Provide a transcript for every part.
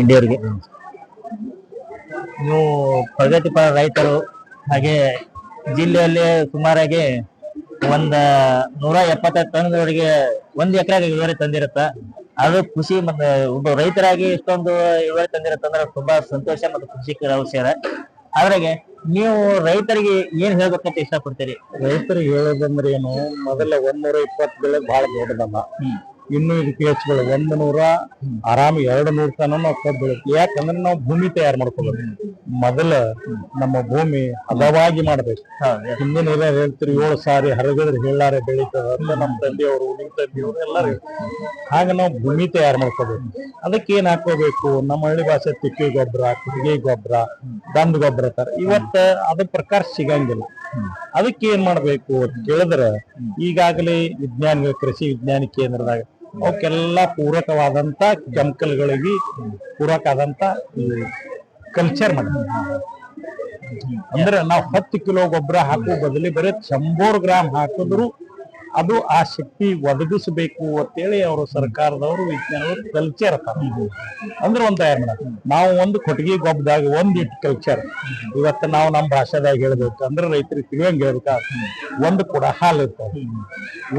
ಇಂಡಿಯರಿಗೆ ನೀವು ಪ್ರಗತಿಪರ ರೈತರು ಹಾಗೆ ಜಿಲ್ಲೆಯಲ್ಲಿ ಸುಮಾರಾಗಿ ಒಂದ 175 ಟನ್ವರೆಗೆ 1 ಎಕರೆಗೆ ಇಳುವರಿ ತಂದಿರುತ್ತ. ಅದು ಖುಷಿ ಮತ್ತೆ ಒಬ್ಬ ರೈತರಾಗಿ ಇಷ್ಟೊಂದು ಇಳುವರಿ ತಂದಿರತ್ತ ಅಂದ್ರೆ ತುಂಬಾ ಸಂತೋಷ ಮತ್ತು ಖುಷಿಕರ ವಿಷಯ. ಅದ್ರಾಗೆ ನೀವು ರೈತರಿಗೆ ಏನ್ ಹೇಳ್ಬೇಕಂತ ಇಷ್ಟಪಡ್ತೀರಿ? ರೈತರಿಗೆ ಹೇಳೋದಂದ್ರೆ ಏನು, ಮೊದಲ 120 ಬೆಳೆ ಬಹಳ ದೊಡ್ಡದಲ್ಲ, ಇನ್ನು ಇದಕ್ಕೆ ಹೆಚ್ಚು ಬೆಳೆ 100 ಆರಾಮ 200 ತನ ನಾವು ಕಬ್ಬು ಬೆಳಿತೀವಿ. ಯಾಕಂದ್ರೆ ನಾವು ಭೂಮಿ ತಯಾರು ಮಾಡ್ಕೋಬೇಕು. ಮೊದಲ ನಮ್ಮ ಭೂಮಿ ಹದವಾಗಿ ಮಾಡ್ಬೇಕು. ಹಿಂದಿನ ಎಲ್ಲ ಹೇಳ್ತೀರಿ 7 ಸಾರಿ ಹರಗಿದ್ರೆ ಹೇಳಾರೆ ಬೆಳೀತದ ಅಂತ ನಮ್ಮ ತಂದೆಯವರು ನಿಮ್ಮ ತಂದೆಯವರು ಎಲ್ಲರೂ. ಹಾಗ ನಾವು ಭೂಮಿ ತಯಾರು ಮಾಡ್ಕೋಬೇಕು. ಅದಕ್ಕೆ ಏನ್ ಹಾಕೋಬೇಕು, ನಮ್ಮ ಹಳ್ಳಿ ಭಾಷೆ ತಿಪ್ಪಿ ಗೊಬ್ಬರ, ಕುಡಿಗೆ ಗೊಬ್ಬರ, ದಂದ ಗೊಬ್ಬರ ತರ ಇವತ್ತ ಅದ್ರ ಪ್ರಕಾರ ಸಿಗಂಗಿಲ್ಲ. ಅದಕ್ಕೆ ಏನ್ ಮಾಡ್ಬೇಕು ಅಂತ ಕೇಳಿದ್ರೆ, ಈಗಾಗಲೇ ವಿಜ್ಞಾನಿಗಳು ಕೃಷಿ ವಿಜ್ಞಾನ ಕೇಂದ್ರದಾಗ ಅವಕ್ಕೆಲ್ಲ ಪೂರಕವಾದಂತ ಕೆಮಿಕಲ್ಗಳಿಗೆ ಪೂರಕವಾದಂತ ಕಲ್ಚರ್ ಮಾಡಿ, ಅಂದ್ರೆ ನಾವು 10 ಕಿಲೋ ಗೊಬ್ಬರ ಹಾಕುವ ಬದಲಿ ಬರೀ 100 ಗ್ರಾಮ್ ಹಾಕಿದ್ರು ಅದು ಆ ಶಕ್ತಿ ಒದಗಿಸಬೇಕು ಅಂತೇಳಿ ಅವರು ಸರ್ಕಾರದವರು ವಿಜ್ಞಾನವರು ಕಲ್ಚರ್ ಅಂದ್ರೆ ಒಂದ್ ತಯಾರು ಮಾಡ. ನಾವು ಒಂದು ಕೊಟ್ಟಿಗೆ ಗೊಬ್ಬರದಾಗ ಒಂದಿಟ್ಟು ಕಲ್ಚರ್ ಇವತ್ತು ನಾವು ನಮ್ಮ ಭಾಷೆದಾಗ ಹೇಳ್ಬೇಕು ಅಂದ್ರೆ ರೈತರಿಗೆ ತಿಳಿಯಂಗ್ ಹೇಳ್ಬೇಕ. 1 ಕೊಡ ಹಾಲು ಇರ್ತದೆ,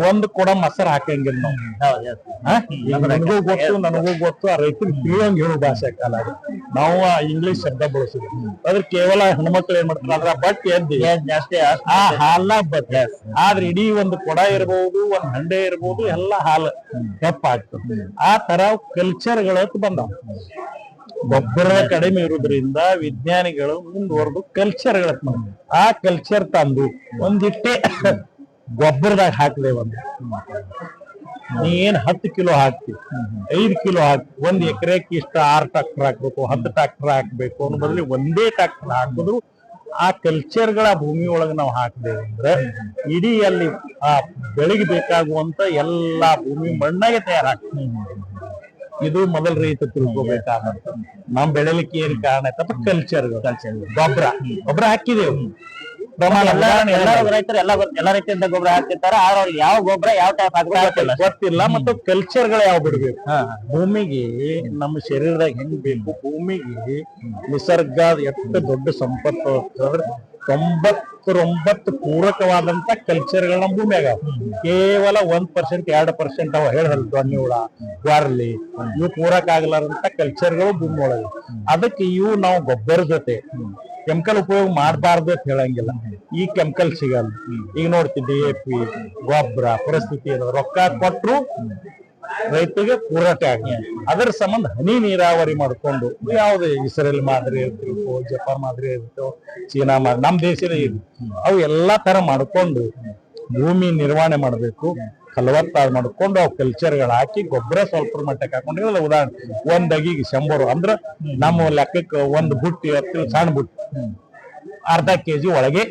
1 ಕೊಡ ಮೊಸರು ಹಾಕಂಗಿಲ್ಲ ನಾವು. ನನಗೂ ಗೊತ್ತು, ನನಗೂ ಗೊತ್ತು, ಆ ರೈತರಿಗೆ ತಿಳಿಯಂಗ್ ಹೇಳೋ ಭಾಷೆ ಕಾಲ ನಾವು ಇಂಗ್ಲಿಷ್ ಶಬ್ದ ಬಳಸಿದ್ವಿ. ಅದ್ರ ಕೇವಲ ಹೆಣ್ಮಕ್ಳು ಏನ್ ಮಾಡ್ತಾರೆ ಅದ್ರ ಬಟ್ ಎದ್ದಿ ಜಾಸ್ತಿ ಆ ಹಾಲ ಬಟ್ ಆದ್ರೆ ಇಡೀ ಒಂದು ಕೊಡ ಇರ್ಬೋದು, ಒಂದ್ ಹಂಡೆ ಇರ್ಬೋದು, ಎಲ್ಲ ಹಾಲು ಹೆಪ್ಪಾಗ್ತದೆ. ಆ ತರ ಕಲ್ಚರ್ಗಳು ಬಂದಾವ. ಗೊಬ್ಬರ ಕಡಿಮೆ ಇರುವುದರಿಂದ ವಿಜ್ಞಾನಿಗಳು ಮುಂದುವರೆದು ಕಲ್ಚರ್ಗಳ ಆ ಕಲ್ಚರ್ ತಂದು ಒಂದಿಟ್ಟೆ ಗೊಬ್ಬರದಾಗ ಹಾಕದೆ ನೀ ಏನ್ 10 ಕಿಲೋ ಹಾಕ್ತಿ, 5 ಕಿಲೋ ಹಾಕಿ 1 ಎಕರೆಗೆ ಇಷ್ಟ 6 ಟ್ರಾಕ್ಟರ್ ಹಾಕ್ಬೇಕು, 10 ಟ್ರಾಕ್ಟರ್ ಹಾಕ್ಬೇಕು ಅನ್ನೋ ಬದಲಿ 1 ಟ್ರಾಕ್ಟರ್ ಹಾಕಿದ್ರು ಆ ಕಲ್ಚರ್ಗಳ ಭೂಮಿ ಒಳಗೆ ನಾವು ಹಾಕಿದೇವೆ ಅಂದ್ರೆ ಇಡೀ ಅಲ್ಲಿ ಆ ಬೆಳೆಗೆ ಬೇಕಾಗುವಂತ ಎಲ್ಲಾ ಭೂಮಿ ಮಣ್ಣಾಗೆ ತಯಾರಾಗ್ತದೆ. ಇದು ಮೊದಲ ರೈತ ತಿಳ್ಕೊಬೇಕಾದಂತ. ನಮ್ ಬೆಳೆಲಿಕ್ಕೆ ಏನ್ ಕಾರಣ ಆಯ್ತಪ್ಪ ಕಲ್ಚರ್ಗಳು. ಗೊಬ್ಬರ ಹಾಕಿದೇವು ಪ್ರಮಾಣ ರೈತರು ಎಲ್ಲ ರೀತಿಯಿಂದ ಗೊಬ್ಬರ ಹಾಕ್ತಿರ್ತಾರೆ. ಆದ್ರೆ ಅವ್ರಿಗೆ ಯಾವ ಗೊಬ್ಬರ ಯಾವ ಟೈಪ್ ಹಾಕ್ಬೇಕು ಗೊತ್ತಿಲ್ಲ. ಮತ್ತು ಕಲ್ಚರ್ಗಳು ಯಾವ ಬಿಡ್ಬೇಕು. ಭೂಮಿಗೆ ನಮ್ಮ ಶರೀರದಾಗ ಹೆಂಗ್ ಬೇಕು, ಭೂಮಿಗೆ ನಿಸರ್ಗ ಎಷ್ಟು ದೊಡ್ಡ ಸಂಪತ್ತು ಅಂದ್ರೆ 99 ಪೂರಕವಾದಂತ ಕಲ್ಚರ್ಗಳು ನಮ್ಮ ಭೂಮಿಯಾಗ ಕೇವಲ 1% 2% ಅವ ಹೇಳಿದ್ರು ದೊಣ್ಣೆ ಹುಳ, ವಾರ್ಲಿ ಇವು ಪೂರಕ ಆಗಲಾರಂತ ಕಲ್ಚರ್ಗಳು ಭೂಮಿ ಒಳಗೆ. ಅದಕ್ಕೆ ಇವು ನಾವು ಗೊಬ್ಬರ ಜೊತೆ ಕೆಮಿಕಲ್ ಉಪಯೋಗ ಮಾಡಬಾರ್ದು ಅಂತ ಹೇಳಂಗಿಲ್ಲ. ಈ ಕೆಮಿಕಲ್ ಸಿಗಲ್ಲ. ಈಗ ನೋಡ್ತಿದ್ದಿ DAP ಗೊಬ್ಬರ ಪರಿಸ್ಥಿತಿ ರೊಕ್ಕ ಕೊಟ್ರು ರೈತರಿಗೆ ಪೂರಕ ಆಗಿ ಅದರ ಸಂಬಂಧ ಹನಿ ನೀರಾವರಿ ಮಾಡ್ಕೊಂಡು ಯಾವ್ದು ಇಸ್ರೇಲ್ ಮಾದರಿ ಇರ್ತಿರ್ಕೋ, ಜಪಾನ್ ಮಾದರಿ ಇರ್ತೋ, ಚೀನಾ ಮಾದರಿ, ನಮ್ ದೇಶದ ಅವು ಎಲ್ಲಾ ತರ ಮಾಡ್ಕೊಂಡು ಭೂಮಿ ನಿರ್ವಹಣೆ ಮಾಡ್ಬೇಕು. ಫಲವತ್ತಾದ ಮಾಡ್ಕೊಂಡು ಅವು ಕಲ್ಚರ್ಗಳು ಹಾಕಿ ಗೊಬ್ಬರ ಸ್ವಲ್ಪ ಮಟ್ಟಕ್ಕೆ ಹಾಕೊಂಡು ಉದಾಹರಣೆ 1 ಅಗಿಗೆ 100 ಅಂದ್ರ ನಮ್ಮ ಲೆಕ್ಕಕ್ಕೆ 1 ಬುಟ್ಟಿ ಸಣ್ಣ ಬುಟ್ಟಿ ಅರ್ಧ ಕೆಜಿ ಒಳಗೆ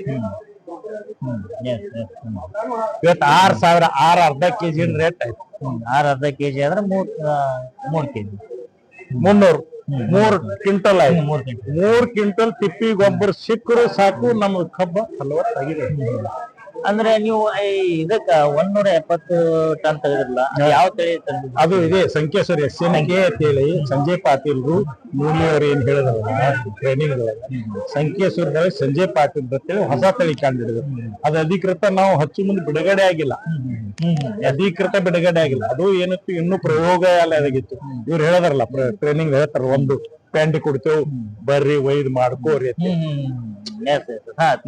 ಇವತ್ತು 6,000 ಅರ್ಧ ಕೆಜಿ ರೇಟ್ ಆಯ್ತು. 6 ಅರ್ಧ ಕೆಜಿ ಅಂದ್ರೆ 3 ಕೆಜಿ 300 3 ಕ್ವಿಂಟಲ್ ಆಯ್ತು. 3 ಕ್ವಿಂಟಲ್ ತಿಪ್ಪಿ ಗೊಬ್ಬರ ಸಿಕ್ಕರು ಸಾಕು ನಮ್ಮ ಕಬ್ಬ ಫಲವತ್ತಾಗಿದೆ. ಅಂದ್ರೆ ನೀವು ಇದಕ್ಕ 170 ಟನ್ ತೆಗೆದಿರಲ್ಲ, ಯಾವ ತಳಿ ತಂದಿದ್ರು? ಅದು ಇದೆ ಸಂಕೇಶ್ವರಿ SNK ಅಂತೇಳಿ ಸಂಜಯ್ ಪಾಟೀಲ್ರು ಮೂಲಿಯವರು ಏನ್ ಹೇಳಿದ್ರು ಟ್ರೈನಿಂಗ್ ಸಂಕೇಶ್ವರದಲ್ಲಿ ಸಂಜಯ್ ಪಾಟೀಲ್ ಅಂತೇಳಿ ಹೊಸ ತಳಿ ಕಂಡಿಡಿದ್ರು. ಅದು ಅಧಿಕೃತ ನಾವು ಹಚ್ಚು ಮುಂದೆ ಬಿಡುಗಡೆ ಆಗಿಲ್ಲ, ಅಧಿಕೃತ ಬಿಡುಗಡೆ ಆಗಿಲ್ಲ. ಅದು ಏನತ್ತು ಇನ್ನೂ ಪ್ರಯೋಗಾಲಯದಾಗಿತ್ತು. ಇವ್ರು ಹೇಳದಾರಲ್ಲ ಟ್ರೈನಿಂಗ್ ಹೇಳ್ತಾರ, ಒಂದು ಪ್ಯಾಂಡಿ ಕೊಡ್ತೇವೆ ಬರ್ರಿ ಒಯ್ದು ಮಾಡ್ಕೋರಿ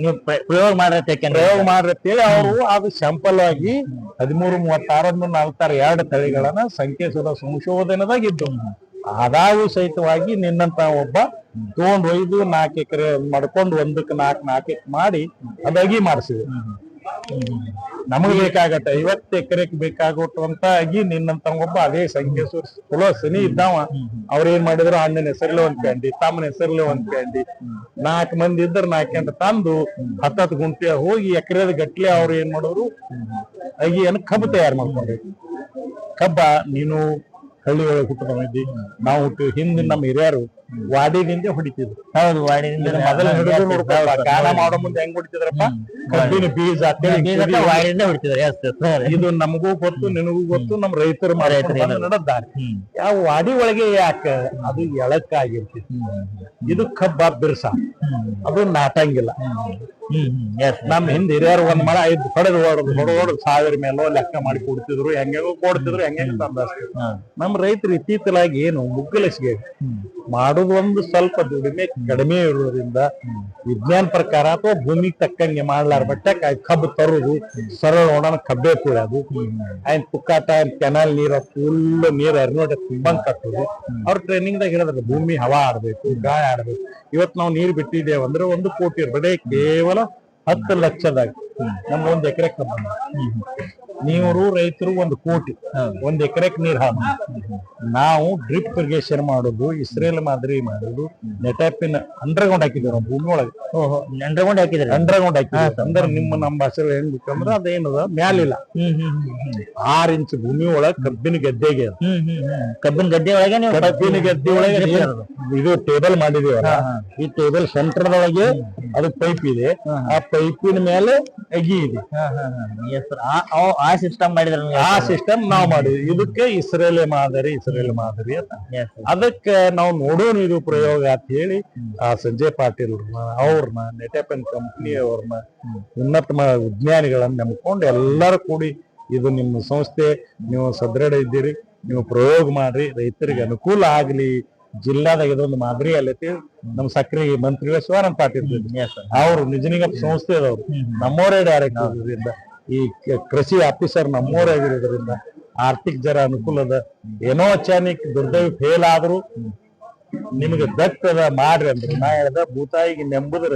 ನೀವು ಪ್ರಯೋಗ ಮಾಡ್ರತ್ತೇಳಿ ಅವರು ಅದು ಸ್ಯಾಂಪಲ್ ಆಗಿ 13, 36, 42 ತಳಿಗಳನ್ನ ಸಂಕೇಶ್ವರ ಸಂಶೋಧನೆದಾಗಿದ್ದು. ಆದಾಗೂ ಸಹಿತವಾಗಿ ನಿನ್ನಂತ ಒಬ್ಬ ತಗೊಂಡ್ ಒಯ್ದು 4 ಎಕರೆ ಮಾಡ್ಕೊಂಡು 1ಕ್ಕೆ 4 ಮಾಡಿ ಅದಾಗಿ ಮಾಡಿಸಿದೆ. ನಮಗೆ ಬೇಕಾಗತ್ತೆ 50 ಎಕರೆಗೆ ಬೇಕಾಗುವಂತ ಆಗಿ ನಿನ್ನಂತ ಒಬ್ಬ ಅದೇ ಸಂಕೇಶ್ವರ ಚಲೋ ಸನಿ ಇದ್ದಾವ. ಅವ್ರೇನ್ ಮಾಡಿದ್ರು ಅಣ್ಣನ ಹೆಸರ್ಲೆ 1 ಕ್ಯಾಂಡಿ, ತಮ್ಮನ ಹೆಸರ್ಲೆ 1 ಕ್ಯಾಂಡಿ, 4 ಮಂದಿ ಇದ್ರ 4 ಕ್ಯಾಂಡಿ ತಂದು 10 ಗುಂಟೆ ಹೋಗಿ ಎಕರೆದ ಗಟ್ಲೆ ಅವ್ರು ಏನ್ ಮಾಡೋರು ಆಗಿ ಏನ್ ಕಬ್ಬು ತಯಾರು ಮಾಡ್ಕೊಂಡ್ರು. ಕಬ್ಬ ನೀನು ಹಳ್ಳಿ ಒಳಗೆ ಹುಟ್ಟುತ್ತಿ, ನಾವು ಹುಟ್ಟಿ ಹಿಂದಿನ ನಮ್ಮ ಹಿರಿಯರು ವಾಡಿದಿಂದ ಹೊಡಿತಿದ್ರು. ಹೌದು ವಾಡಿನಿಂದ ಮೊದಲ ಹಿಡಿದು ನೋಡ್ಕೊಪ್ಪ, ಗಾಣ ಮಾಡೋ ಮುಂದೆ ಹೆಂಗ್ ಹೊಡಿತಿದ್ರಪ್ಪ, ಕಬ್ಬಿನ ಬೀಜ ಅಂತೇಳಿ ವಾಡಿನಿಂದ ಹೊಡಿತಿದ್ರು. ಇದು ನಮಗೂ ಗೊತ್ತು, ನಿನಗೂ ಗೊತ್ತು, ನಮ್ ರೈತರು ನಡೆದಾರೆ. ಯಾವ ವಾಡಿ ಒಳಗೆ ಯಾಕ ಅದು ಎಳಕಾಗಿರ್ತಿತ್ತು. ಇದು ಕಬ್ಬ ಬಿರ್ಸ, ಅದು ನಾಟಂಗಿಲ್ಲ. ನಮ್ ಹಿಂದ್ ಹಿರಿಯರು ಒಂದ್ ಮಳ ಐದು ಹೊಡೆದು ಹೊಡೆದು 1000 ಮೇಲೋ ಲೆಕ್ಕ ಮಾಡಿ ಕೊಡ್ತಿದ್ರು, ಹೆಂಗೆಂಗೋ ಕೊಡ್ತಿದ್ರು, ಹೆಂಗೆಂಗ ತಂದಸ್ತಿದ್ರು. ನಮ್ ರೈತರು ಇತ್ತೀಚಲಾಗಿ ಏನು ಮುಗ್ಗಲಸಿಗೆ ಮಾಡುದು ಒಂದು ಸ್ವಲ್ಪ ದುಡಿಮೆ ಕಡಿಮೆ ಇರೋದ್ರಿಂದ ವಿಜ್ಞಾನ ಪ್ರಕಾರ ಅಥವಾ ಭೂಮಿಗೆ ತಕ್ಕಂಗೆ ಮಾಡ್ಲಾರ ಬಟ್ಟೆ ಕಬ್ಬು ತರುದು, ಸರಳ ಒಣ ಕಬ್ಬೆ ಕುಡಿಯೋದು, ಆಯ್ತು ಪುಕ್ಕಾಟ ಕೆನಾಲ್ ನೀರ ಫುಲ್ ನೀರ್ ಎರ್ನೋಟ ತುಂಬಂಗ್ ಕಟ್ಟುದು. ಅವ್ರ ಟ್ರೈನಿಂಗ್ ದಾಗ ಹೇಳಿದ್ರೆ ಭೂಮಿ ಹವಾ ಆಡ್ಬೇಕು, ಗಾಯ ಆಡ್ಬೇಕು. ಇವತ್ ನಾವು ನೀರ್ ಬಿಟ್ಟಿದ್ದೇವೆ ಅಂದ್ರೆ 1 ಕೋಟಿ ಬರೀ ಕೇವಲ 10 ಲಕ್ಷದಾಗ ನಮ್ 1 ಎಕರೆ ಕಬ್ಬ. ನೀವು ರೈತರು 1 ಕೋಟಿ 1 ಎಕರೆಕ್ ನೀರ್ ಹಾಕ. ನಾವು ಡ್ರಿಪ್ ಇರಿಗೇಷನ್ ಮಾಡೋದು, ಇಸ್ರೇಲ್ ಮಾದರಿ ಮಾಡೋದು, ನೆಟಾಪಿನ್ ಅಂಡರ್ಗ್ರೌಂಡ್ ಹಾಕಿದ್ವಿ ನಾವು ಭೂಮಿ ಒಳಗೆ. ಅಂಡರ್ಗ್ರೌಂಡ್ ಹಾಕಿದ್ರಿ? ಅಂಡರ್ಗ್ರೌಂಡ್ ಹಾಕಿದ್ವಿ ಅಂದ್ರೆ ನಮ್ಮ ಭಾಷೆ ಹೆಂಗಿತ್ತಂದ್ರ ಅದೇನದ ಮ್ಯಾಲಿಲ್ಲ 6 ಇಂಚ್ ಭೂಮಿ ಒಳಗೆ ಕಬ್ಬಿನ ಗದ್ದೆಗೆ. ಕಬ್ಬಿನ ಗದ್ದೆ ಒಳಗೆ ಕಬ್ಬಿನ ಗದ್ದೆ ಒಳಗೆ ಇದು ಟೇಬಲ್ ಮಾಡಿದೀವಲ್ಲ, ಈ ಟೇಬಲ್ ಸೆಂಟರ್ದೊಳಗೆ ಅದು ಪೈಪ್ ಇದೆ, ಆ ಪೈಪಿನ ಮೇಲೆ ಅಗಿ ಇದೆ. ಆ ಸಿಸ್ಟಮ್ ಮಾಡಿದ್ರ? ಆ ಸಿಸ್ಟಮ್ ನಾವು ಮಾಡಿದ್ವಿ. ಇದಕ್ಕೆ ಇಸ್ರೇಲ್ ಮಾದರಿ ಅಂತ. ಅದಕ್ಕೆ ನಾವು ನೋಡೋಣ ಇದು ಪ್ರಯೋಗ ಅಂತ ಹೇಳಿ ಆ ಸಂಜಯ್ ಪಾಟೀಲ್ ಅವ್ರನ್ನ, ನೆಟಾಪನ್ ಕಂಪ್ನಿ ಅವ್ರನ್ನ, ಉನ್ನತ ವಿಜ್ಞಾನಿಗಳನ್ನ ನಂಬ್ಕೊಂಡು ಎಲ್ಲರೂ ಕೂಡಿ ಇದು ನಿಮ್ಮ ಸಂಸ್ಥೆ, ನೀವು ಸದೃಢ ಇದ್ದೀರಿ, ನೀವು ಪ್ರಯೋಗ ಮಾಡ್ರಿ, ರೈತರಿಗೆ ಅನುಕೂಲ ಆಗ್ಲಿ, ಜಿಲ್ಲಾದಾಗ ಇದೊಂದು ಮಾದರಿ ಅಲ್ಲೈತಿ. ನಮ್ ಸಕ್ರಿ ಮಂತ್ರಿಗಳು ಶಿವಾನಂದ ಪಾಟೀಲ್ ಅವ್ರು ನಿಜನಿಗಪ್ಪ ಸಂಸ್ಥೆದವ್ರು, ನಮ್ಮವರೇ ಡೈರೆಕ್ಟ್ ಇರೋದ್ರಿಂದ, ಈ ಕೃಷಿ ಆಫೀಸರ್ ನಮ್ಮವರಾಗಿರೋದ್ರಿಂದ ಆರ್ಥಿಕ ಜರ ಅನುಕೂಲದ. ಏನೋ ಅಚಾನಕ್ ದುರ್ದೈವ ಫೇಲ್ ಆದ್ರು ನಿಮ್ಗೆ ದಕ್ಕದ ಮಾಡ್ರಿ ಅಂದ್ರೆ ನಾ ಹೇಳ್ದ ಭೂತಾಯಿಗೆ ನೆಂಬುದ್ರ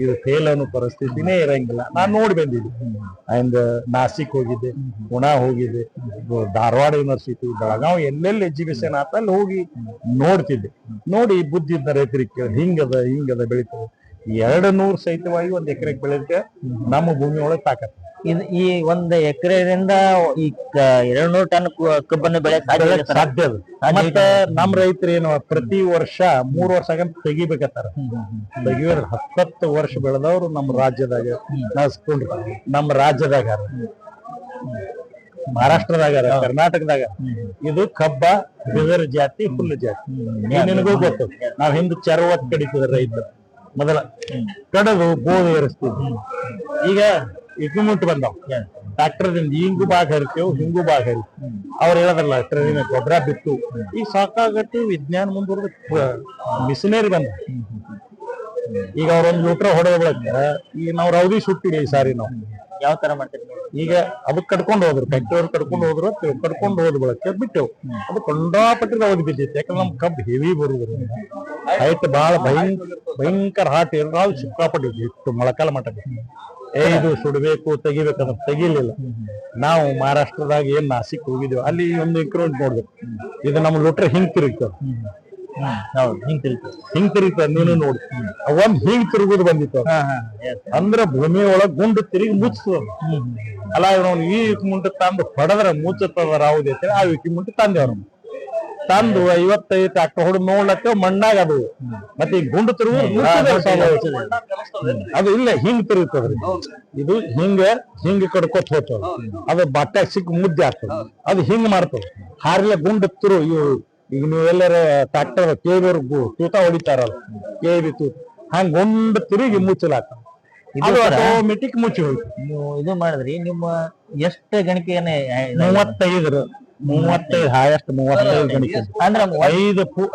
ಇದು ಫೇಲ್ ಅನ್ನೋ ಪರಿಸ್ಥಿತಿನೇ ಇರಂಗಿಲ್ಲ. ನಾನ್ ನೋಡಿ ಬಂದಿದ್ದೆ. ಅಂಡ್ ನಾಸಿಕ್ ಹೋಗಿದ್ದೆ, ಪುಣಾ ಹೋಗಿದ್ದೆ, ಧಾರವಾಡ ಯೂನಿವರ್ಸಿಟಿ, ಬೆಳಗಾವ್ ಎಲ್ಲೆಲ್ಲಿ ಎಜುಕೇಶನ್ ಆತ ಅಲ್ಲಿ ಹೋಗಿ ನೋಡ್ತಿದ್ದೆ. ನೋಡಿ ಬುದ್ಧಿ ಇದ್ದ ರೈತರಿಗೆ ಹಿಂಗದ ಬೆಳಿತದೆ. 200 ಸಹಿತವಾಗಿ 1 ಎಕರೆಗೆ ಬೆಳೆದಕ್ಕೆ ನಮ್ಮ ಭೂಮಿ ಒಳಗೆ ತಾಕತ್. ಈ 1 ಎಕರೆಯಿಂದ ಈ 200 ಟನ್ ಕಬ್ಬನ್ನು ಬೆಳೆಯಕ್ ಸಾಧ್ಯ ಅದು. ಮತ್ತೆ ನಮ್ ರೈತರು ಏನು ಪ್ರತಿ ವರ್ಷ 3 ವರ್ಷ ತೆಗಿಬೇಕತ್ತಾರ. ತೆಗಿಯೋರು 10 ವರ್ಷ ಬೆಳೆದವ್ರು ನಮ್ಮ ರಾಜ್ಯದಾಗ ನಡ್ಸ್ಕೊಂಡ್ರು. ನಮ್ಮ ರಾಜ್ಯದಾಗ, ಮಹಾರಾಷ್ಟ್ರದಾಗ, ಕರ್ನಾಟಕದಾಗ ಇದು ಕಬ್ಬ ಬಿದರ್ ಜಾತಿ, ಹುಲ್ಲು ಜಾತಿ. ನಿನಗೂ ಗೊತ್ತು, ನಾವ್ ಹಿಂದ್ ಚರ್ವತ್ ಕಡಿತದ ರೈತರು ಮೊದಲ ಕಡದು ಬೋಧ ಏರಿಸ್ತೀವಿ. ಈಗ ಇಕ್ವಿಪ್ಮೆಂಟ್ ಬಂದಾವ್, ಟ್ರಾಕ್ಟರ್ದಿಂದ ಹಿಂಗು ಭಾಗ ಹರಿತೇವ್, ಹಿಂಗು ಭಾಗ ಹರಿತೀವಿ. ಅವ್ರು ಹೇಳದ್ರಲ್ಲ ಟ್ರೈನ್ ಗೊಬ್ಬರ ಬಿತ್ತು. ಈಗ ಸಾಕಾಗಟ್ಟು ವಿಜ್ಞಾನ ಮುಂದುವರೆದ ಮಿಷನರಿ ಬಂದ. ಈಗ ಅವ್ರೊಂದು ಲೀಟರ್ ಹೊಡೆದ ಬಳಕ ಈಗ ನಾವು ರೌದಿ ಸುಟ್ಟಿವಿ. ಈ ಸಾರಿ ನಾವು ಯಾವ ತರ ಮಾಡ್ತೀವಿ ಈಗ ಅದಕ್ಕೆ ಕಟ್ಕೊಂಡು ಹೋದ್ರು, ಫ್ಯಾಕ್ಟರಿ ಕಟ್ಕೊಂಡು ಹೋದ್ರು, ಕಟ್ಕೊಂಡು ಹೋದ ಬಳಕ ಬಿಟ್ಟೆವು. ಅದು ಕೊಂಡಾಪಟ್ಟಿ ರೌದಿ ಬಿದ್ದೈತಿ. ಯಾಕಂದ್ರೆ ನಮ್ ಕಬ್ಬು ಹೆವಿ ಬರುದ್ರ ಹೈಟ್ ಬಾಳ ಭಯಂಕರ ಹಾಟ್ ಇರೋ ನಾವು ಸಿಕ್ಕಾಪಟ್ಟಿದ್ವಿ. ಇಷ್ಟು ಮೊಳಕಾಲ ಮಟ್ಟ ಇದು ಸುಡ್ಬೇಕು ತೆಗಿಬೇಕಂದ್ರೆ ತೆಗಿಲಿಲ್ಲ. ನಾವು ಮಹಾರಾಷ್ಟ್ರದಾಗ ಏನ್ ನಾಸಿಕ್ ಹೋಗಿದ್ದೇವೆ, ಅಲ್ಲಿ 1 ಎಕರೆ ನೋಡ್ಬೇಕು. ಇದು ನಮ್ಮ ಲೋಟ್ರೆ ಹಿಂಗ್ ತಿರುಗ್ತದ, ಹಿಂಗ್ ತಿರುಗ್ತದ. ನೀನು ನೋಡಿ ಹಿಂಗ್ ತಿರುಗುದು ಬಂದಿತ್ತು ಅಂದ್ರ ಭೂಮಿ ಒಳಗ್ ಗುಂಡು ತಿರುಗಿ ಮುಚ್ಚದ. ಅಲ್ಲ ನಾವು ಈ ಇಕ್ಮುಂಟ ತಂದು ಹೊಡೆದ್ರ ಮುಚ್ಚತದ ರಾವುದೇ ಆ ಇಕ್ಮುಂಟ ತಂದೇವ್. ತಂದು 55 ಟ್ರಾಕ್ಟರ್ ಹೊಡೆದು ನೋಡ್ಲಕ್ಕ ಮಣ್ಣಾಗ ಅದು ಮತ್ತೆ ಈ ಗುಂಡು ತಿರುಗು ಅದು ಇಲ್ಲ ಹಿಂಗ್ ತಿರುಗ್ತದ್ರಿ. ಇದು ಹಿಂಗ ಕಡ್ಕೊತ ಹೋಗ್ತದ. ಅದು ಬಟ್ಟೆ ಸಿಕ್ಕ ಮುದ್ದೆ ಆಗ್ತದ. ಅದು ಹಿಂಗ್ ಮಾಡ್ತದ. ಹಾರ್ಲೆ ಗುಂಡು ತಿರು ಇವು ಈಗ ನೀವೆಲ್ಲರ ಟ್ರಾಕ್ಟರ್ ಕೇಬಿ ತೂತ ಹೊಡಿತಾರಲ್ಲ, ಕೇಬಿ ತೂತ ಹಂಗ ಗುಂಡು ತಿರುಗಿ ಮುಚ್ಚಲಾಗ್ತದ. ಆಟೋಮೆಟಿಕ್ ಮುಚ್ಚಿ ಹೋಯ್ತು. ನೀವು ಇದು ಮಾಡಿದ್ರಿ. ನಿಮ್ಮ ಎಷ್ಟು ಗಣಿಕೆಯನ್ನ 35 ಹೈಯೆಸ್ಟ್ 35 ಗಣಿಕೆ ಅಂದ್ರೆ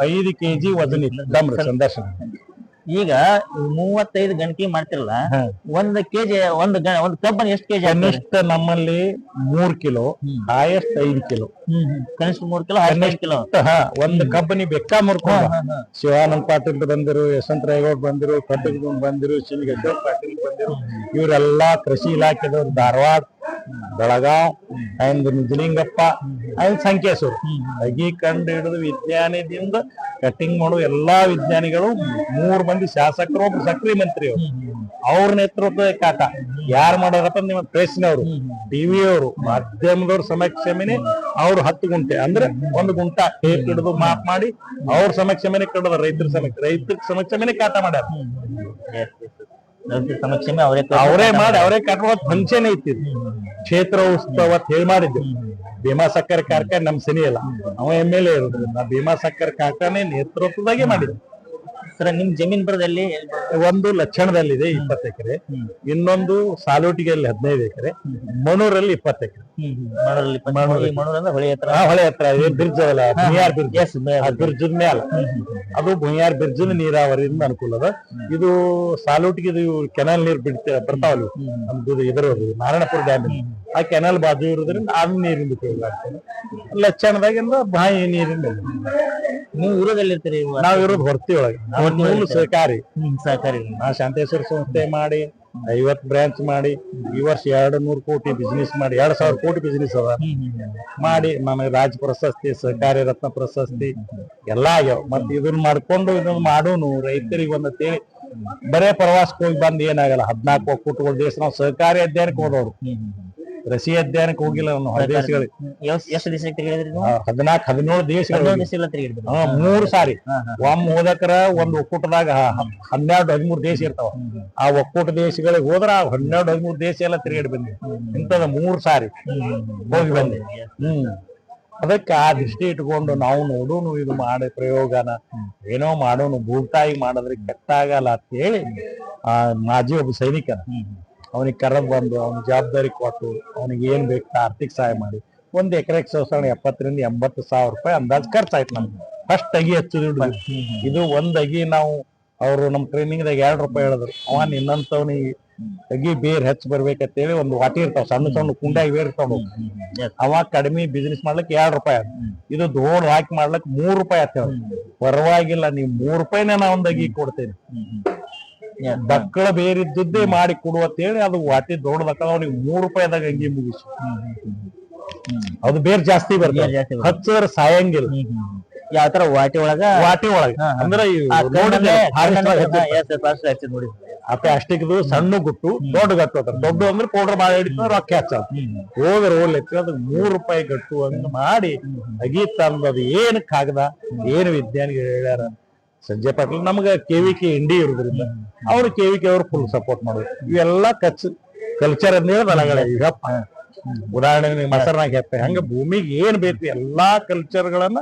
5 kg ವಜನ್ ಇತ್ತು ಸಂದರ್ಶನ. ಈಗ 35 ಗಣಕಿ ಮಾಡ್ತಿರಲ್ಲ, 1 ಕೆಜಿ ಒಂದು ಕಬ್ಬನ್ನು ಎಷ್ಟು ಕೆಜಿ? ಕನಿಷ್ಠ ನಮ್ಮಲ್ಲಿ 3 ಕಿಲೋ, ಹೈಯೆಸ್ಟ್ 5 ಕಿಲೋ. ಕನಿಷ್ಠ 3 ಕಿಲೋ, 5 ಕಿಲೋ. ಒಂದು ಕಬ್ಬನಿ ಬೆಕ್ಕ ಮುರ್ಕೊಂಡು ಶಿವಾನಂದ ಪಾಟೀಲ್ ಬಂದಿರು, ಯಶವಂತ ರಾಯಗೌಡ್ ಬಂದಿರು, ಕಟ್ಟಗೌಡ್ ಬಂದಿರು, ಶಿವಲಿಂಗೇಶ್ವರ ಪಾಟೀಲ್ ಬಂದಿರು. ಇವರೆಲ್ಲಾ ಕೃಷಿ ಇಲಾಖೆದವ್ರು, ಧಾರವಾಡ, ಬೆಳಗಾವ್ ಅಂಡ್ ನಿಜಲಿಂಗಪ್ಪ ಅಂಡ್ ಸಂಕೇಶ್ವರ ಅಗಿ ಕಂಡು ಹಿಡಿದು ವಿಜ್ಞಾನದಿಂದ ಕಟಿಂಗ್ ಮಾಡುವ ಎಲ್ಲಾ ವಿಜ್ಞಾನಿಗಳು, 3 ಮಂದಿ ಶಾಸಕರು, ಒಬ್ರು ಸಕ್ರಿ ಮಂತ್ರಿ ಅವ್ರ ನೇತೃತ್ವದ ಕಾಟ ಯಾರು ಮಾಡೋರಪ್ಪ ನಿಮ್ಮ ಪ್ರೆಸ್ನವರು, ಟಿವಿಯವರು, ಮಾಧ್ಯಮದವ್ರ ಸಮಕ್ಷಮನೆ ಅವ್ರು 10 ಗುಂಟೆ ಅಂದ್ರೆ 1 ಗುಂಟ ಟೇಪ್ ಹಿಡಿದು ಮಾಪ್ ಮಾಡಿ ಅವ್ರ ಸಮಕ್ಷಮನೆ ಕಡದ ರೈತರ ಸಮಕ್ಷಮನೆ ಕಾಟ ಮಾಡ್ಯಾರ. ಸಮಕ್ಷಮೆ ಅವರೇ ಮಾಡಿ ಅವರೇ ಕಟ್ಟುವ ಫಂಕ್ಷನ್ ಐತಿ. ಕ್ಷೇತ್ರ ಉತ್ಸವ ಅಂತ ಹೇಳಿ ಮಾಡಿದ್ದು. ಭೀಮಾ ಸಕ್ಕರೆ ಕಾರ್ಖಾನೆ ನಮ್ ಸನಿ ಅಲ್ಲ, ಅವ MLA ಇರೋದ್ರಿಂದ ಭೀಮಾ ಸಕ್ಕರೆ ಕಾರ್ಖಾನೆ ನೇತೃತ್ವದಾಗೆ ಮಾಡಿದ್ರು. ಸರ್ ನಿಮ್ ಜಮೀನ್ ಬರದಲ್ಲಿ ಒಂದು ಲಕ್ಷಣದಲ್ಲಿದೆ 20 ಎಕರೆ, ಇನ್ನೊಂದು ಸಾಲೋಟಿಗೆಯಲ್ಲಿ 15 ಎಕರೆ, ಮಣೂರಲ್ಲಿ 20 ಎಕರೆ. ಹೊಳೆ ಹತ್ರ ಬ್ರಿಡ್ಜ್ ಅಲ್ಲ, ಭುಯಾರ್ ಬ್ರಿಡ್ಜ್, ಬ್ರಿಡ್ಜ್ ಮ್ಯಾಲ ಅದು ಭುಯಾರ್ ಬ್ರಿಡ್ಜ್ ನೀರಾವರಿಯಿಂದ ಅನುಕೂಲ ಅದ. ಇದು ಸಾಲೋಟಿಗೆ ಕೆನಾಲ್ ನೀರ್ ಬರ್ತಾವಲ್ಲ, ನಮ್ದು ಇದರ ನಾರಾಯಣಪುರ ಡ್ಯಾಮ್, ಆ ಕೆನಾಲ್ ಬಾಜು ಇರೋದ್ರಿಂದ ಅದು ನೀರಿಂದ ಉಪಯೋಗ ಆಗ್ತದೆ. ಲಕ್ಷಣದಾಗಿಂದ ಬಾಯಿ ನೀರಿಂದ. ನೀವು ಇರೋದಲ್ಲಿರ್ತೀರಿ? ನಾವ್ ಇರೋದು ಹೊರ್ತಿ ಒಳಗೆ, ಸಹಕಾರಿ ನಾ ಶಾಂತೇಶ್ವರ ಸಂಸ್ಥೆ ಮಾಡಿ 50 ಬ್ರಾಂಚ್ ಮಾಡಿ ಈ ವರ್ಷ 200 ಕೋಟಿ ಬಿಸ್ನೆಸ್ ಮಾಡಿ 2000 ಕೋಟಿ ಬಿಸ್ನೆಸ್ ಅದ ಮಾಡಿ. ನನಗೆ ರಾಜ್ಯ ಪ್ರಶಸ್ತಿ, ಸಹಕಾರಿ ರತ್ನ ಪ್ರಶಸ್ತಿ ಎಲ್ಲಾ ಆಗ್ಯಾವ. ಮತ್ ಇದನ್ನ ಮಾಡ್ಕೊಂಡು ಇದನ್ನ ಮಾಡೋನು ರೈತರಿಗೆ ಒಂದತ್ತೇಳಿ ಬರೇ ಪ್ರವಾಸಕ್ಕೆ ಹೋಗಿ ಬಂದ್ ಏನಾಗಲ್ಲ. 14 ಒಕ್ಕೂಟಗಳ ದೇಶ ನಾವು ಸಹಕಾರಿ ಅಧ್ಯಯನಕ್ಕೆ ಹೋದವ್ರು, ಕೃಷಿ ಅಧ್ಯಯನಕ್ಕೆ ಹೋಗಿಲ್ಲ. ನಾನು ದೇಶಗಳಿಗೆ ಎಷ್ಟು ದೇಶ ತಿರುಗಿದ್ರಿ? 14-17 ದೇಶಗಳು 3 ಸಾರಿ. ಒಮ್ಮೆ ಹೋದಕ್ರ ಒಂದ್ ಒಕ್ಕೂಟದಾಗ 12-13 ದೇಶ ಇರ್ತಾವ. ಆ ಒಕ್ಕೂಟ ದೇಶಗಳಿಗೆ ಹೋದ್ರ 12-13 ದೇಶ ಎಲ್ಲ ತಿರುಗಾಡಿ ಬಂದ್ವಿ. ಇಂಥದ 3 ಸಾರಿ ಹೋಗಿ ಬಂದೆ. ಅದಕ್ಕೆ ಆ ದೃಷ್ಟಿ ಇಟ್ಕೊಂಡು ನಾವು ನೋಡೋನು, ಇದು ಮಾಡಿ ಪ್ರಯೋಗನ ಏನೋ ಮಾಡೋನು, ಭೂತಾಯಿ ಮಾಡಿದ್ರೆ ಕೆಟ್ಟಾಗಲ್ಲ ಅಂತ ಹೇಳಿ ಆ ಮಾಜಿ ಒಬ್ಬ ಸೈನಿಕನ ಅವನಿಗೆ ಕರೆದು ಬಂದು ಅವನ ಜವಾಬ್ದಾರಿ ಕೊಟ್ಟು ಅವನಿಗೆ ಏನ್ ಬೇಕು ಆರ್ಥಿಕ ಸಹಾಯ ಮಾಡಿ 1 ಎಕರೆಗೆ 70,000 ಸಾವಿರ ರೂಪಾಯಿ ಅಂದಾಜ್ ಖರ್ಚಾಯ್ತು ನಮ್ಗೆ. ಫಸ್ಟ್ ಅಗಿ ಹಚ್ಚುದು ಇದು 1 ಅಗಿ ನಾವು ಅವರು ನಮ್ ಟ್ರೈನಿಂಗ್ದಾಗ 2 ರೂಪಾಯಿ ಹೇಳಿದ್ರು. ಅವ ನಿನ್ನಂತವನಿಗೆ ಅಗಿ ಬೇರ್ ಹೆಚ್ಚು ಬರ್ಬೇಕಂತೇಳಿ ಒಂದು ವಾಟಿ ಇರ್ತಾವ, ಸಣ್ಣ ಸಣ್ಣ ಕುಂಡಾಗಿ ಬೇರ್ ಇರ್ತಾವ. ಅವ ಕಡಿಮೆ ಬಿಸ್ನೆಸ್ ಮಾಡ್ಲಿಕ್ಕೆ 2 ರೂಪಾಯಿ ಆಗ, ಇದು ದೋಡ್ ಹಾಕಿ ಮಾಡ್ಲಕ್ 3 ರೂಪಾಯಿ ಆಗ್ತೇವ. ಪರವಾಗಿಲ್ಲ, ನೀವು 3 ರೂಪಾಯಿನೇ ನಾ ಒಂದ್ ಅಗಿ ಕೊಡ್ತೇನೆ, ಮಕ್ಕಳ ಬೇರಿದ್ದೇ ಮಾಡಿ ಕೊಡುವಂತ ಹೇಳಿ ಅದು ವಾಟಿ ದೊಡ್ಡದಕ್ಕ ಅವ್ನಿಗೆ 3 ರೂಪಾಯಿದಾಗ ಅಂಗಿ ಮುಗಿಸಿ. ಅದು ಬೇರೆ ಜಾಸ್ತಿ ಬರ್ತದೆ, ಹಚ್ಚದ್ರ ಸಾಯಂಗಿಲ್ಲ. ಯಾವ ತರ ವಾಟಿ ಒಳಗ ಅಂದ್ರೆ ಅತ್ತೆ ಅಷ್ಟಿಕ್ದು ಸಣ್ಣ ಗುಟ್ಟು ದೊಡ್ಡ ಗಟ್ಟು ಅದ. ದೊಡ್ಡ ಅಂದ್ರೆ ಪೌಡರ್ ಮಾಡಿ ಹಿಡಿತ ರೊಕ್ಕ ಹಚ್ಚ ಹೋದ್ರ ಹೋಗ್ಲಿಕ್ಕೆ ಅದು 3 ರೂಪಾಯಿ ಗಟ್ಟು ಹಂಗ ಮಾಡಿ ಅಗಿ ತಂದದು. ಏನ್ ಕಾಗದ ಏನು ವಿಜ್ಞಾನಿಗಳು ಹೇಳ್ಯಾರ. ಸಂಜಯ್ ಪಾಟೀಲ್ ನಮ್ಗ KVK ಇಂಡಿ ಇರೋದ್ರಿಂದ ಅವ್ರು KVK ಅವ್ರು ಫುಲ್ ಸಪೋರ್ಟ್ ಮಾಡೋದು. ಇವೆಲ್ಲಾ ಕಲ್ಚರ್ ಅಂತ ಹೇಳಿ ಈಗ ಉದಾಹರಣೆಗೆ ಮಸರ್ನಾಗ ಹೆಪ್ಪೆ ಹಂಗ ಭೂಮಿಗೆ ಏನ್ ಬೇಕು ಎಲ್ಲಾ ಕಲ್ಚರ್ಗಳನ್ನ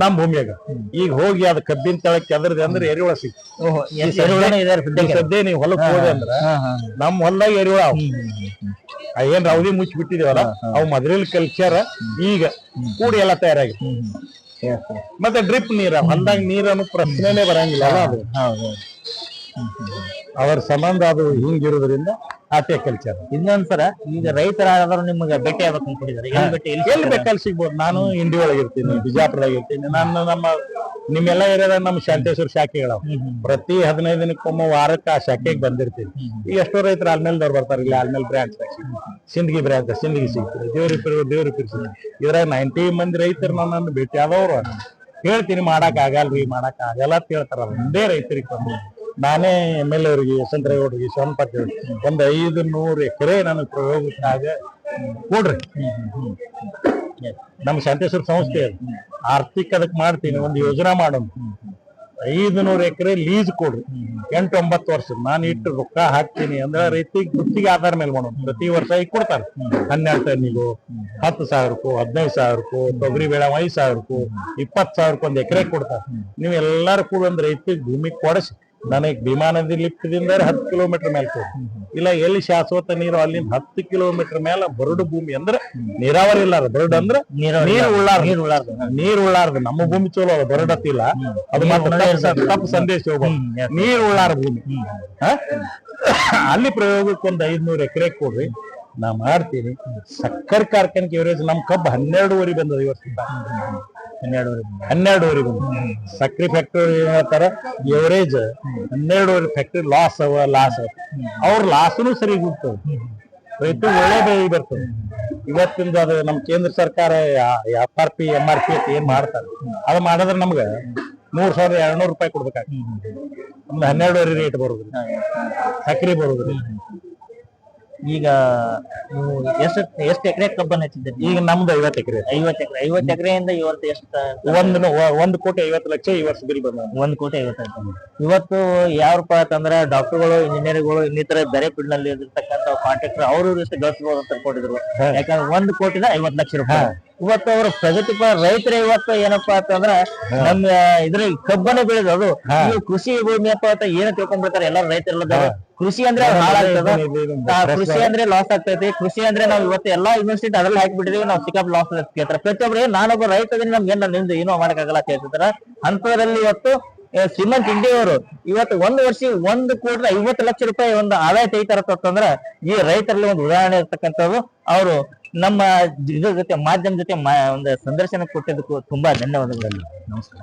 ನಮ್ ಭೂಮಿಯಾಗ ಈಗ ಹೋಗಿ ಅದ್ ಕಬ್ಬಿನ ತಳಕ್ಕೆ ಅದ್ರದ್ದು ಅಂದ್ರೆ ಎರಿಹುಳ ಸದ್ಯ ನೀವು ಹೊಲಕ್ ಹೋದೆ ಅಂದ್ರ ನಮ್ ಹೊಲದಾಗ ಎರಿಹುಳ ಏನ್ ರೌದಿ ಮುಚ್ಚಿ ಬಿಟ್ಟಿದೇವಲ್ಲ ಅವ್ ಮೊದಲಿನ ಕಲ್ಚರ್ ಈಗ ಕೂಡಿ ಎಲ್ಲ ತಯಾರಾಗಿ. ಮತ್ತೆ ಡ್ರಿಪ್ ನೀರ ಹೊಲದಾಗ ನೀರನ್ನು ಪ್ರಶ್ನೆನೇ ಬರಂಗಿಲ್ಲ ಅಲ್ಲ, ಅದು ಅವ್ರ ಸಂಬಂಧ ಅದು ಹಿಂಗಿರೋದ್ರಿಂದ ಆಟೆ ಕಲ್ಚರ್. ಇನ್ನೊಂದ್ಸರ ಈಗ ರೈತರಾದ್ರು ನಿಮ್ಗೆ ಭೇಟಿ ಆಗ್ಬೇಕು ಅನ್ಕೊಂಡಿದ್ದಾರೆ, ಎಲ್ಲಿ ಬೇಕಲ್ಲಿ ಸಿಗ್ಬೋದು. ನಾನು ಇಂಡಿ ಒಳಗೆ ಇರ್ತೀನಿ, ಬಿಜಾಪುರದಾಗ ಇರ್ತೀನಿ. ನಾನು ನಿಮ್ಮೆಲ್ಲ ಏರಿಯಾದಾಗ ನಮ್ಮ ಶಾಂತೇಶ್ವರ ಶಾಖೆಗಳ ಪ್ರತಿ 15 ದಿನಕ್ಕೊಮ್ಮೆ ವಾರಕ್ಕೆ ಆ ಶಾಖೆಗೆ ಬಂದಿರ್ತೀನಿ. ಈಗ ಎಷ್ಟೋ ರೈತರು ಆಲ್ಮೇಲ್ದವ್ರು ಬರ್ತಾರೆ, ಇಲ್ಲಿ ಆಲ್ಮೇಲ್ ಬ್ರಾಂಚ್ ಸಿಂದಗಿ ಬ್ರಾಂಚ್ ಸಿಂದಗಿ ಸಿಗ್ತಾರೆ, ದೇವ್ರಿಪುರ ಇದ್ರಾಗ 90 ಮಂದಿ ರೈತರು ನನ್ನನ್ನು ಭೇಟಿ ಆದವ್ರು. ಹೇಳ್ತೀನಿ ಮಾಡಕ್ ಆಗಲ್ರಿ ಅಂತ ಹೇಳ್ತಾರ. ಒಂದೇ ರೈತರಿಗೆ ಬಂದು ನಾನೇ MLA ಅವ್ರಿಗೆ ಯಶವಂತರೇಗೌಡರಿಗೆ ಶಿವನಪಟ್ಟಿ ಒಂದ್ 500 ಎಕರೆ ನನಗೆ ಪ್ರಯೋಗಕ್ಕಾಗ ಕೊಡ್ರಿ. ನಮ್ ಶಾಂತೇಶ್ವರ ಸಂಸ್ಥೆ ಆರ್ಥಿಕ ಅದಕ್ಕೆ ಮಾಡ್ತೀನಿ, ಒಂದು ಯೋಜನಾ ಮಾಡೋಣ. 500 ಎಕರೆ ಲೀಸ್ ಕೊಡ್ರಿ, 8-9 ವರ್ಷ ನಾನು ಇಟ್ಟು ರೊಕ್ಕ ಹಾಕ್ತೀನಿ ಅಂದ್ರೆ ರೈತಿಗೆ ಗುತ್ತಿಗೆ ಆಧಾರ ಮೇಲೆ ಮಾಡೋಣ. ಪ್ರತಿ ವರ್ಷ ಈಗ ಕೊಡ್ತಾರೆ 12 ಟನ್ನಿಗೂ 10,000 15,000 ತೊಗರಿ ಬೇಳೆ 5,000 20,000 1 ಎಕರೆ ಕೊಡ್ತಾರೆ. ನೀವು ಎಲ್ಲಾರು ಕೂಡ ಒಂದ್ ರೈತಿಗೆ ಭೂಮಿ ಕೊಡಿಸಿ ನನಗೆ ಭೀಮಾ ನದಿ ಲಿಫ್ಟದಿಂದ 10 ಕಿಲೋಮೀಟರ್ ಮೇಲೆ ಕೊಡಿ, ಇಲ್ಲ ಎಲ್ಲಿ ಶಾಶ್ವತ ನೀರು ಅಲ್ಲಿಂದ 10 ಕಿಲೋಮೀಟರ್ ಮೇಲೆ ಬರಡು ಭೂಮಿ ಅಂದ್ರೆ ನೀರಾವರಿ ಇಲ್ಲ. ಬರಡು ಅಂದ್ರೆ ನೀರ್ ಉಳ್ಳಾರ್ದು ನಮ್ಮ ಭೂಮಿ ಚಲೋ ಅದ, ಬರಡತ್ತಿಲ್ಲ ಅದು ಮಾತ್ರ ತಪ್ಪು ಸಂದೇಶ ಹೋಗ್ಬೋದು. ನೀರ್ ಉಳ್ಳಾರ ಭೂಮಿ ಅಲ್ಲಿ ಪ್ರಯೋಗಕ್ಕೆ ಒಂದು 500 ಎಕರೆ ಕೊಡ್ರಿ, ನಾ ಮಾಡ್ತೀನಿ. ಸಕ್ಕರೆ ಕಾರ್ಖಾನೆ ಎವರೇಜ್ ನಮ್ ಕಬ್ಬು 12.5 ಬಂದದ ಈ ವರ್ಷ. 12.5 ಬಂದ. ಸಕ್ರಿ ಫ್ಯಾಕ್ಟರಿ ಹೇಳ್ತಾರ ಎವರೇಜ್ 12.5 ಫ್ಯಾಕ್ಟರಿ ಲಾಸ್ ಅವ್ರ ಲಾಸ್ನು ಸರಿ ಹೋಗ್ತದೆ. ರೈತ ಒಳ್ಳೆ ಬೆಳೆ ಬರ್ತದೆ. ಇವತ್ತಿಂದ ಅದು ನಮ್ ಕೇಂದ್ರ ಸರ್ಕಾರ FRP MRP ಏನ್ ಮಾಡ್ತಾರೆ ಅದು ಮಾಡಿದ್ರೆ ನಮ್ಗ 3,200 ಕೊಡ್ಬೇಕಾಗ್ತದೆ. ನಮ್ದು 12 ರೇಟ್ ಬರುದ್ರಿ, ಸಕ್ರಿ ಬರುದ್ರಿ. ಈಗ ನೀವು ಎಷ್ಟು ಎಕರೆ ಕಬ್ಬನ್ನು ಹಚ್ಚಿದ್ದೀರಿ? ಈಗ ನಮ್ದು 50 ಎಕರೆ. 50 ಎಕರೆಯಿಂದ ಇವತ್ತು ಎಷ್ಟು? 1,50,00,000 ಈ ವರ್ಷ ಬಿಲ್ ಬಂದ. 1,50,00,000. ಇವತ್ತು ಯಾವಪ್ಪ ಅಂತಂದ್ರ ಡಾಕ್ಟರ್ಗಳು, ಇಂಜಿನಿಯರ್ಗಳು, ಇನ್ನಿತರ ಬೇರೆ ಫೀಲ್ಡ್ ನಲ್ಲಿ ಇರ್ತಕ್ಕಂಥ ಕಾಂಟ್ರಾಕ್ಟರ್ ಅವರು ಇಷ್ಟು ಗಳಿಸಬಹುದು ಅಂತ ಕೊಟ್ಟಿದ್ರು. ಯಾಕಂದ್ರೆ 1,50,00,000 ರೂಪಾಯಿ. ಇವತ್ತು ಅವರು ಪ್ರಗತಿಪರ ರೈತರು ಇವತ್ತು ಏನಪ್ಪಾ ಅಂತಂದ್ರ ನಮ್ಮ ಇದ್ರ ಕಬ್ಬನ್ನು ಬೆಳೆದು ಅದು ಕೃಷಿ ಭೂಮಿ ಅಪ್ಪ ಅಂತ ಏನು ತಿಳ್ಕೊಂಡ್ಬಿಡ್ತಾರೆ ಎಲ್ಲಾರು ರೈತರೆಲ್ಲ. ಕೃಷಿ ಅಂದ್ರೆ ಹಾಳಾಗ್ತದ, ಕೃಷಿ ಅಂದ್ರೆ ಲಾಸ್ ಆಗ್ತೈತಿ, ಕೃಷಿ ಅಂದ್ರೆ ನಾವು ಇವತ್ತು ಎಲ್ಲಾ ಯೂನಿವರ್ಸಿಟಿ ಅದ್ರಲ್ಲಿ ಹಾಕಿಬಿಟ್ಟಿದೀವಿ, ನಾವು ಸಿಕ್ಕಾಪ್ ಲಾಸ್ ಕೇಳ್ತಾರೆ. ಪ್ರತಿಯೊಬ್ಬರು ನಾನೊಬ್ಬ ರೈತ ಅದನ್ನ ನಮ್ಗೆ ನಿಮ್ದು ಏನೋ ಮಾಡಕ್ಕಾಗಲ್ಲ ಅಂತ ಹೇಳ್ತಿದಾರ. ಅಂತದ್ರಲ್ಲಿ ಇವತ್ತು ಶ್ರೀಮಂತ್ ಇಂಡಿಯವರು ಇವತ್ತು ಒಂದು ವರ್ಷ 1,50,00,000 ರೂಪಾಯಿ ಒಂದು ಆದಾಯ ತೆಗಿತಾರಂತಂದ್ರ ಈ ರೈತರಲ್ಲಿ ಒಂದು ಉದಾಹರಣೆ ಇರ್ತಕ್ಕಂಥದ್ದು. ಅವರು ನಮ್ಮ ಇದ್ರ ಜೊತೆ ಮಾಧ್ಯಮ ಜೊತೆ ಒಂದು ಸಂದರ್ಶನ ಕೊಟ್ಟಿದ್ದಕ್ಕೂ ತುಂಬಾ ಧನ್ಯವಾದಗಳು. ನಮಸ್ಕಾರ.